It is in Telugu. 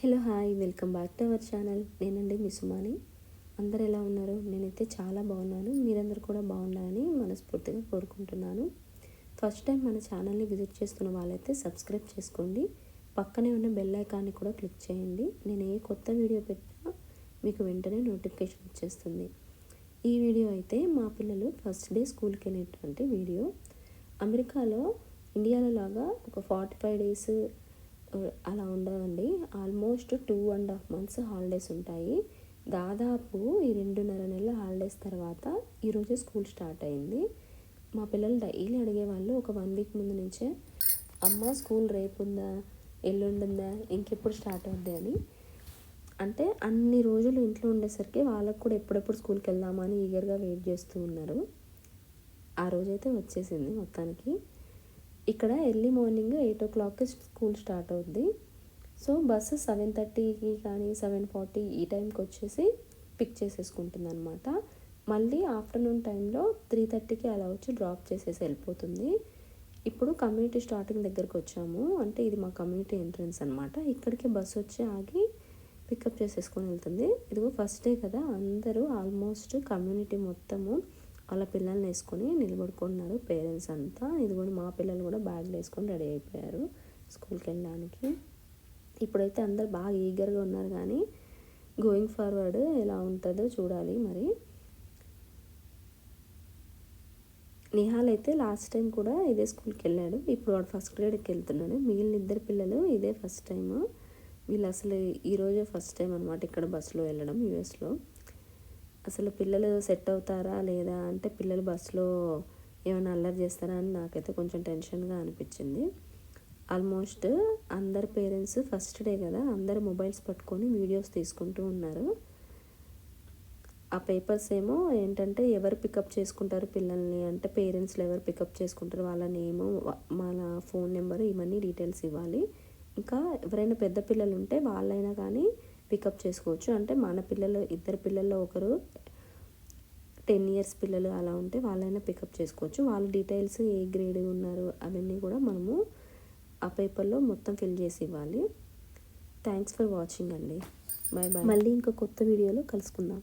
Hello hi welcome back to our channel. నేనండి మీ సుమాని. అందరు ఎలా ఉన్నారు? నేనైతే చాలా బాగున్నాను. మీరందరూ కూడా బాగుండాలని మనస్ఫూర్తిగా కోరుకుంటున్నాను. ఫస్ట్ టైం మన ఛానల్ని విజిట్ చేస్తున్న వాళ్ళైతే సబ్స్క్రైబ్ చేసుకోండి. పక్కనే ఉన్న బెల్ ఐకాన్ని కూడా క్లిక్ చేయండి. నేను ఏ కొత్త వీడియో పెట్టినా మీకు వెంటనే నోటిఫికేషన్ వచ్చేస్తుంది. ఈ వీడియో అయితే మా పిల్లలు ఫస్ట్ డే స్కూల్కి వెళ్ళేటువంటి వీడియో. అమెరికాలో ఇండియాలో లాగా ఒక 45 డేస్ అలా ఉండదండి. ఆల్మోస్ట్ 2.5 months హాలిడేస్ ఉంటాయి. దాదాపు ఈ 2.5 నెలల హాలిడేస్ తర్వాత ఈరోజే స్కూల్ స్టార్ట్ అయింది. మా పిల్లలు డైలీ అడిగేవాళ్ళు ఒక 1 week ముందు నుంచే, అమ్మ స్కూల్ రేపు ఉందా, ఎల్లుండి ఉందా, ఇంకెప్పుడు స్టార్ట్ అవుద్ది అని. అంటే అన్ని రోజులు ఇంట్లో ఉండేసరికి వాళ్ళకు కూడా ఎప్పుడెప్పుడు స్కూల్కి వెళ్దామా అని ఈగర్గా వెయిట్ చేస్తూ ఉన్నారు. ఆ రోజైతే వచ్చేసింది మొత్తానికి. ఇక్కడ early morning 8 o'clock school start అవుద్ది. సో బస్సు 7:30కి కానీ 7:40 ఈ టైంకి వచ్చేసి పిక్ చేసేసుకుంటుంది అనమాట. మళ్ళీ ఆఫ్టర్నూన్ టైంలో 3:30కి అలా వచ్చి డ్రాప్ చేసేసి వెళ్ళిపోతుంది. ఇప్పుడు కమ్యూనిటీ స్టార్టింగ్ దగ్గరికి వచ్చాము. అంటే ఇది మా కమ్యూనిటీ ఎంట్రన్స్ అనమాట. ఇక్కడికి బస్సు వచ్చి ఆగి పికప్ చేసేసుకొని వెళ్తుంది. ఇదిగో ఫస్ట్ డే కదా, అందరూ ఆల్మోస్ట్ కమ్యూనిటీ మొత్తము వాళ్ళ పిల్లల్ని వేసుకొని నిలబడుకున్నారు పేరెంట్స్ అంతా. ఇదిగోండి మా పిల్లలు కూడా బ్యాగ్లు వేసుకొని రెడీ అయిపోయారు స్కూల్కి వెళ్ళడానికి. ఇప్పుడైతే అందరు బాగా ఈగర్గా ఉన్నారు, కానీ గోయింగ్ ఫార్వర్డ్ ఎలా ఉంటుందో చూడాలి మరి. నిహాల్ అయితే లాస్ట్ టైం కూడా ఇదే స్కూల్కి వెళ్ళాడు. ఇప్పుడు వాడు ఫస్ట్ గ్రేడ్కి వెళ్తున్నాడు. మిగిలిన ఇద్దరు పిల్లలు ఇదే ఫస్ట్ టైము. వీళ్ళు అసలు ఈరోజే ఫస్ట్ టైం అనమాట ఇక్కడ బస్సులో వెళ్ళడం యూఎస్లో. అసలు పిల్లలు సెట్ అవుతారా లేదా అంటే, పిల్లలు బస్సులో ఏమైనా అల్లరి చేస్తారా అని నాకైతే కొంచెం టెన్షన్గా అనిపించింది. ఆల్మోస్ట్ అందరు పేరెంట్స్ ఫస్ట్ డే కదా, అందరు మొబైల్స్ పట్టుకొని వీడియోస్ తీసుకుంటూ ఉన్నారు. ఆ పేపర్స్ ఏమో ఏంటంటే ఎవరు పికప్ చేసుకుంటారు పిల్లల్ని అంటే, పేరెంట్స్లో ఎవరు పికప్ చేసుకుంటారు వాళ్ళ నేము, మన ఫోన్ నెంబరు, ఇవన్నీ డీటెయిల్స్ ఇవ్వాలి. ఇంకా ఎవరైనా పెద్ద పిల్లలు ఉంటే వాళ్ళైనా కానీ పికప్ చేసుకోవచ్చు. అంటే మన పిల్లలు, ఇద్దరు పిల్లల్లో ఒకరు 10 years పిల్లలు అలా ఉంటే వాళ్ళైనా పికప్ చేసుకోవచ్చు. వాళ్ళ డీటెయిల్స్ ఏ గ్రేడ్ ఉన్నారు అవన్నీ కూడా మనము ఆ పేపర్లో మొత్తం ఫిల్ చేసి ఇవ్వాలి. థ్యాంక్స్ ఫర్ వాచింగ్ అండి. Bye bye. మళ్ళీ ఇంకో కొత్త వీడియోలో కలుసుకుందాం.